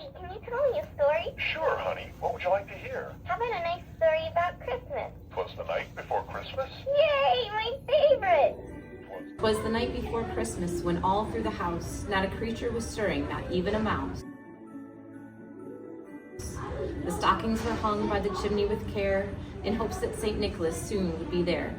Daddy, can you tell me a story? Sure, honey. What would you like to hear? How about a nice story about Christmas? 'Twas the night before Christmas. Yay, my favorite! 'Twas the night before Christmas, when all through the house not a creature was stirring, not even a mouse. The stockings were hung by the chimney with care, in hopes that St. Nicholas soon would be there.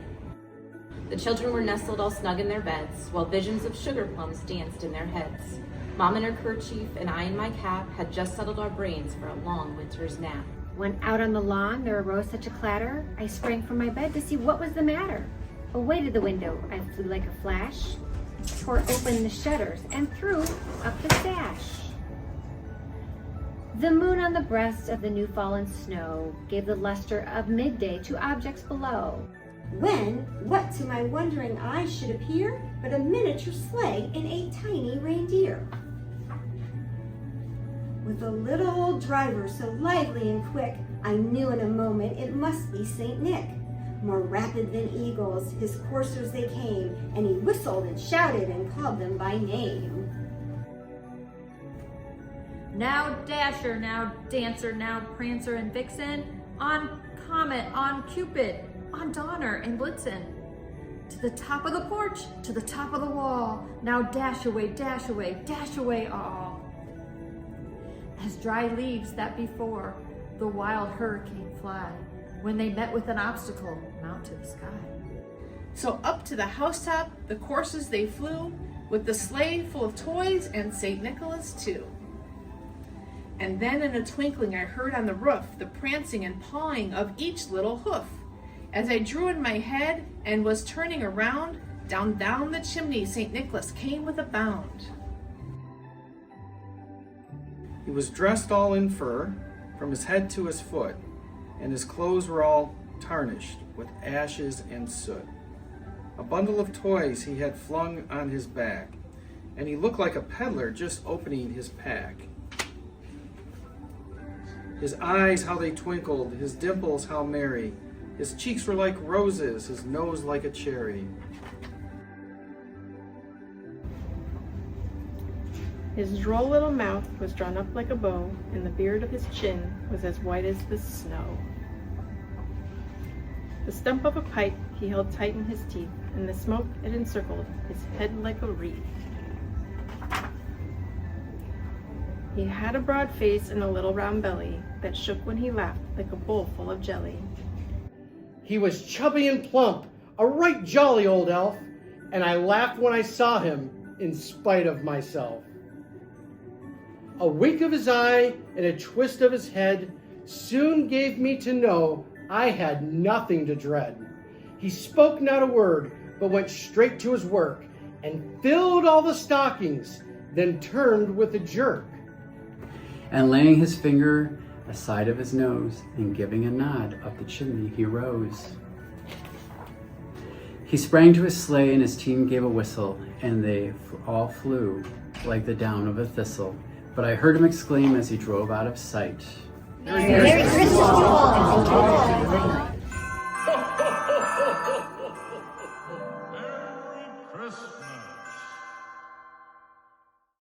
The children were nestled all snug in their beds, while visions of sugar plums danced in their heads. Mom in her kerchief and I in my cap had just settled our brains for a long winter's nap. When out on the lawn there arose such a clatter, I sprang from my bed to see what was the matter. Away to the window I flew like a flash, tore open the shutters, and threw up the sash. The moon on the breast of the new fallen snow gave the luster of midday to objects below. When, what to my wondering eyes should appear but a miniature sleigh and a tiny reindeer. With a little old driver so lively and quick, I knew in a moment it must be St. Nick. More rapid than eagles, his coursers they came, and he whistled and shouted and called them by name. Now Dasher, now Dancer, now Prancer and Vixen, on Comet, on Cupid, on Donner and Blitzen. To the top of the porch, to the top of the wall, now dash away, dash away, dash away all. As dry leaves that before the wild hurricane fly, when they met with an obstacle, mount to the sky. So up to the housetop the coursers they flew, with the sleigh full of toys and St. Nicholas too. And then in a twinkling I heard on the roof the prancing and pawing of each little hoof. As I drew in my head and was turning around, down the chimney St. Nicholas came with a bound. He was dressed all in fur, from his head to his foot, and his clothes were all tarnished with ashes and soot. A bundle of toys he had flung on his back, and he looked like a peddler just opening his pack. His eyes, how they twinkled, his dimples, how merry. His cheeks were like roses, his nose like a cherry. His droll little mouth was drawn up like a bow, and the beard of his chin was as white as the snow. The stump of a pipe he held tight in his teeth, and the smoke it encircled his head like a wreath. He had a broad face and a little round belly that shook when he laughed like a bowl full of jelly. He was chubby and plump, a right jolly old elf, and I laughed when I saw him in spite of myself. A wink of his eye and a twist of his head soon gave me to know I had nothing to dread. He spoke not a word, but went straight to his work and filled all the stockings, then turned with a jerk. And laying his finger aside of his nose and giving a nod up the chimney, he rose. He sprang to his sleigh and his team gave a whistle, and they all flew like the down of a thistle. But I heard him exclaim as he drove out of sight, Merry Christmas to all.